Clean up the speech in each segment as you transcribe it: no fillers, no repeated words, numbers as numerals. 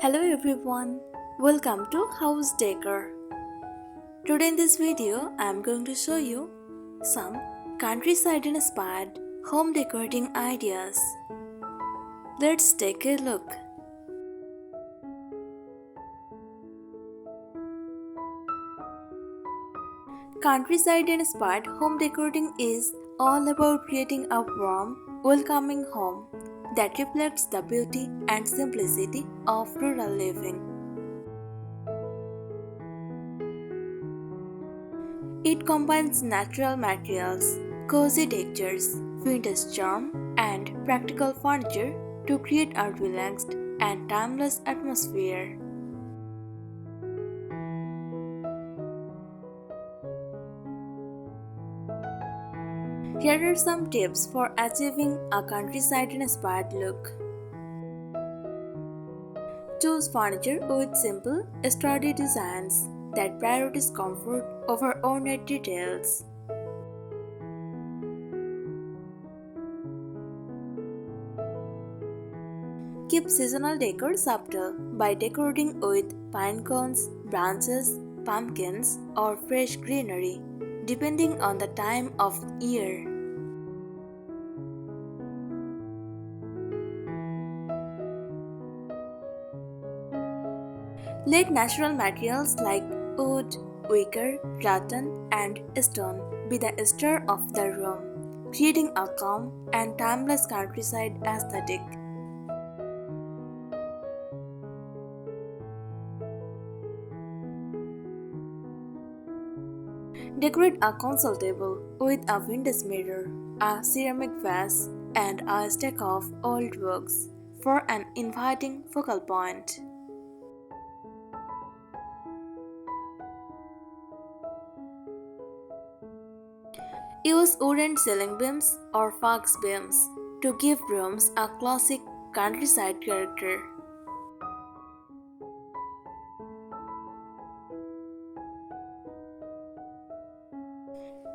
Hello everyone, welcome to House Decor. Today in this video, I am going to show you some countryside inspired home decorating ideas. Let's take a look. Countryside inspired home decorating is all about creating a warm, welcoming home that reflects the beauty and simplicity of rural living. It combines natural materials, cozy textures, vintage charm, and practical furniture to create a relaxed and timeless atmosphere. Here are some tips for achieving a countryside-inspired look. Choose furniture with simple, sturdy designs that prioritize comfort over ornate details. Keep seasonal decor subtle by decorating with pine cones, branches, pumpkins, or fresh greenery, depending on the time of year. Let natural materials like wood, wicker, rattan, and stone be the star of the room, creating a calm and timeless countryside aesthetic. Decorate a console table with a vintage mirror, a ceramic vase, and a stack of old books for an inviting focal point. Use wooden ceiling beams or fox beams to give rooms a classic countryside character.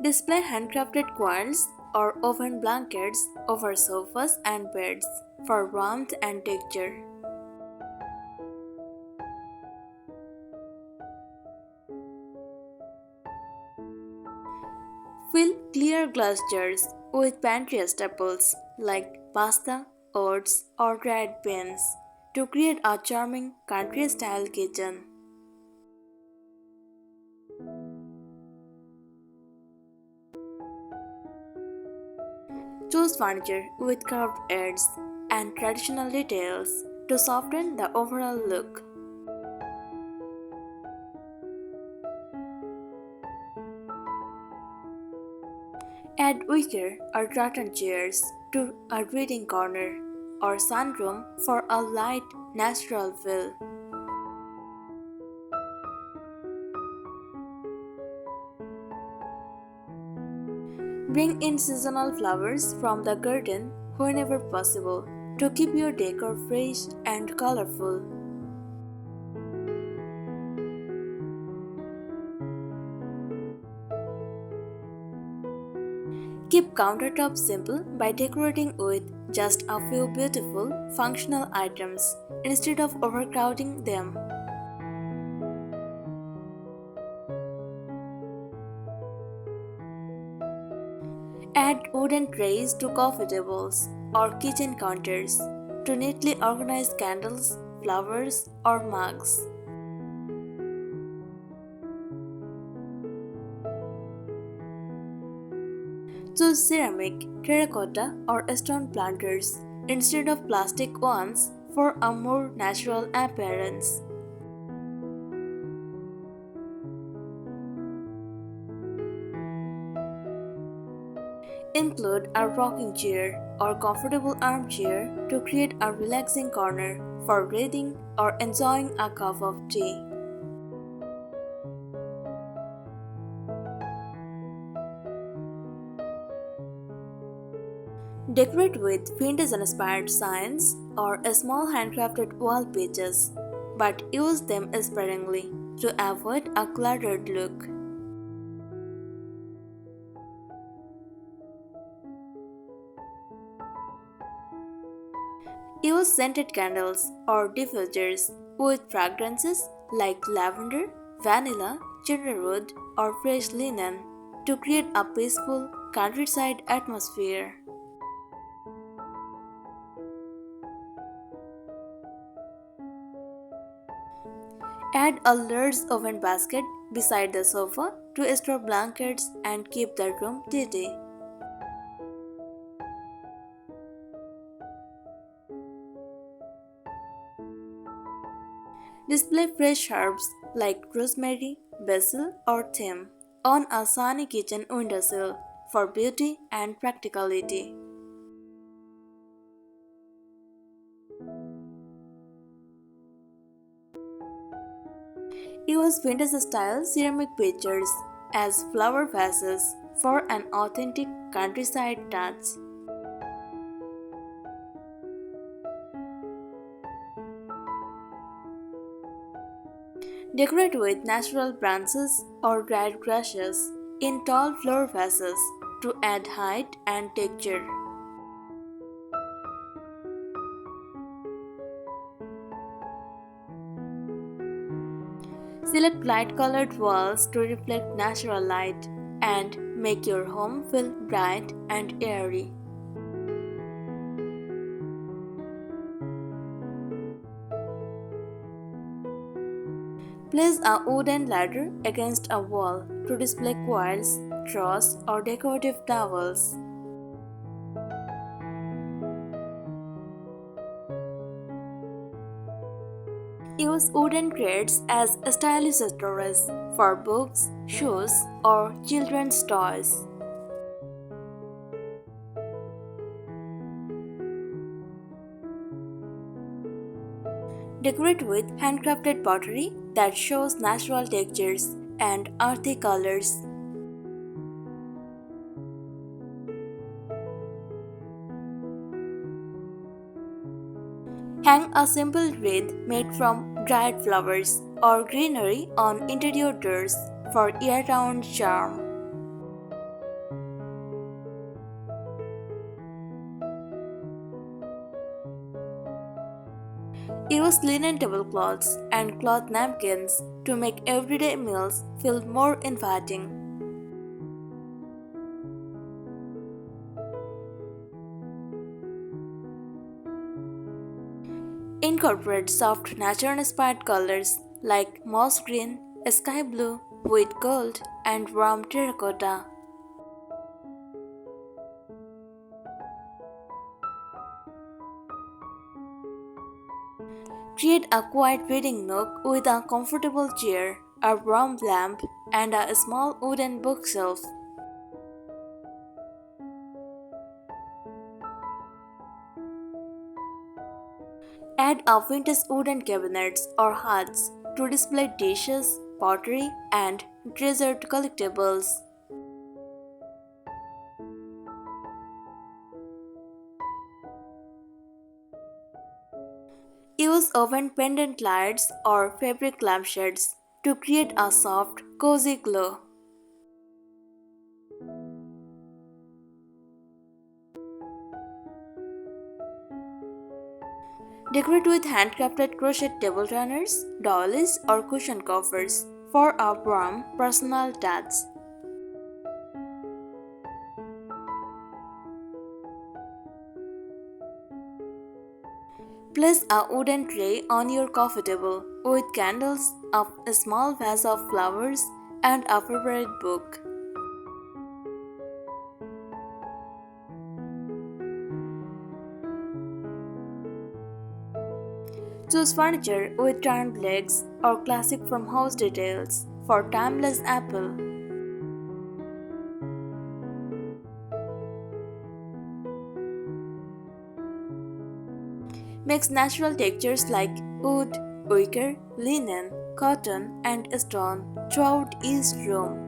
Display handcrafted quilts or woven blankets over sofas and beds for warmth and texture. Fill clear glass jars with pantry staples like pasta, oats, or dried beans to create a charming country-style kitchen. Choose furniture with curved edges and traditional details to soften the overall look. Add wicker or rattan chairs to a reading corner or sunroom for a light, natural feel. Bring in seasonal flowers from the garden whenever possible to keep your decor fresh and colorful. Keep countertops simple by decorating with just a few beautiful, functional items instead of overcrowding them. Add wooden trays to coffee tables or kitchen counters to neatly organize candles, flowers, or mugs. Choose ceramic, terracotta, or stone planters instead of plastic ones for a more natural appearance. Include a rocking chair or comfortable armchair to create a relaxing corner for reading or enjoying a cup of tea. Decorate with vintage-inspired signs or small handcrafted wall pages, but use them sparingly to avoid a cluttered look. Use scented candles or diffusers with fragrances like lavender, vanilla, gingerwood, or fresh linen to create a peaceful countryside atmosphere. Add a large oven basket beside the sofa to store blankets and keep the room tidy. Display fresh herbs like rosemary, basil, or thyme on a sunny kitchen windowsill for beauty and practicality. Use vintage-style ceramic pitchers as flower vases for an authentic countryside touch. Decorate with natural branches or dried grasses in tall flower vases to add height and texture. Select light-colored walls to reflect natural light and make your home feel bright and airy. Place a wooden ladder against a wall to display quilts, straws, or decorative towels. Use wooden crates as stylish storage for books, shoes, or children's toys. Decorate with handcrafted pottery that shows natural textures and earthy colors. Hang a simple wreath made from dried flowers or greenery on interior doors for year-round charm. Use linen tablecloths and cloth napkins to make everyday meals feel more inviting. Incorporate soft nature-inspired colors like moss green, sky blue, wheat gold, and warm terracotta. Create a quiet reading nook with a comfortable chair, a warm lamp, and a small wooden bookshelf. Add a vintage wooden cabinets or hutch to display dishes, pottery, and treasured collectibles. Use oven pendant lights or fabric lampshades to create a soft, cozy glow. Decorate with handcrafted crochet table runners, dollies, or cushion covers for a warm, personal touch. Place a wooden tray on your coffee table with candles, a small vase of flowers, and a favorite book. Choose furniture with turned legs or classic farmhouse details for timeless appeal. Mix natural textures like wood, wicker, linen, cotton, and stone throughout each room.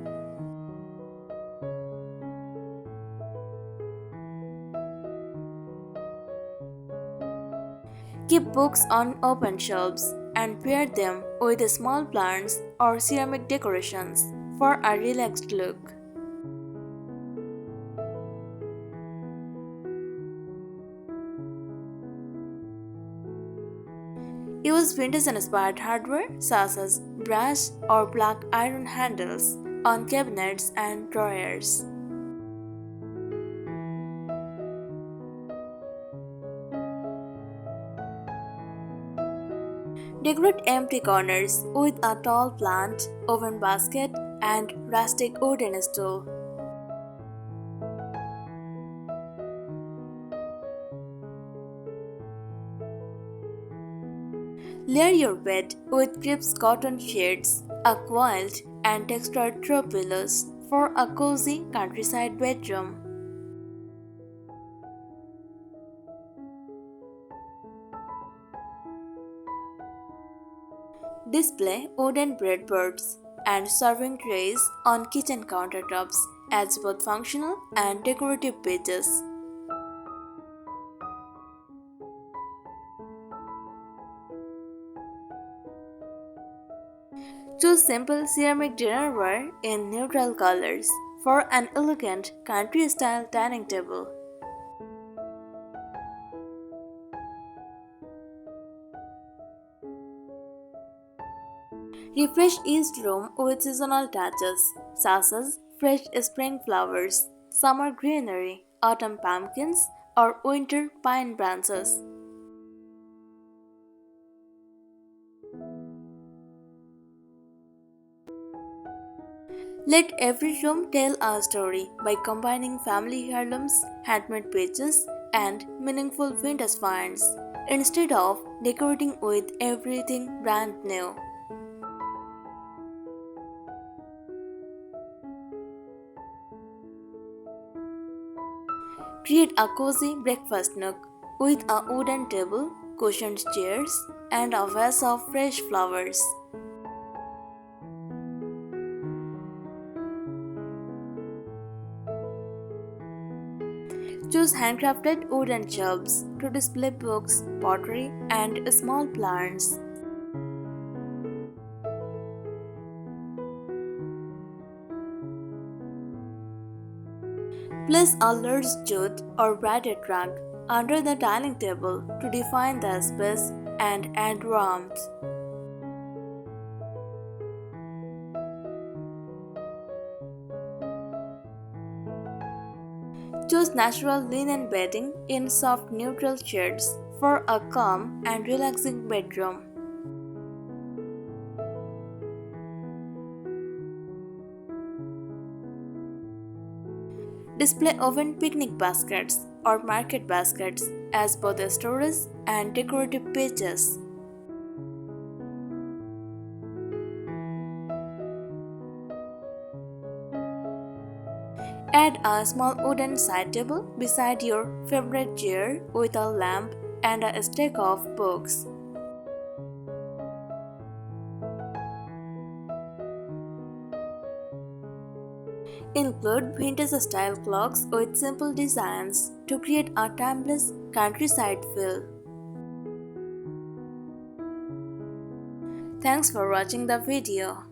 Keep books on open shelves and pair them with small plants or ceramic decorations for a relaxed look. Use vintage-inspired hardware such as brass or black iron handles on cabinets and drawers. Decorate empty corners with a tall plant, oven basket, and rustic wooden stool. Layer your bed with crisp cotton sheets, a quilt, and textured throw pillows for a cozy countryside bedroom. Display wooden breadboards and serving trays on kitchen countertops as both functional and decorative pieces. Choose simple ceramic dinnerware in neutral colors for an elegant country-style dining table. Refresh each room with seasonal touches such as fresh spring flowers, summer greenery, autumn pumpkins, or winter pine branches. Let every room tell a story by combining family heirlooms, handmade pieces, and meaningful vintage finds instead of decorating with everything brand new. Create a cozy breakfast nook with a wooden table, cushioned chairs, and a vase of fresh flowers. Choose handcrafted wooden shelves to display books, pottery, and small plants. Place a large jute or braided rug under the dining table to define the space and add warmth. Choose natural linen bedding in soft neutral shades for a calm and relaxing bedroom. Display oven picnic baskets or market baskets as both storage and decorative pieces. Add a small wooden side table beside your favorite chair with a lamp and a stack of books. Include vintage-style clocks with simple designs to create a timeless countryside feel. Thanks for watching the video.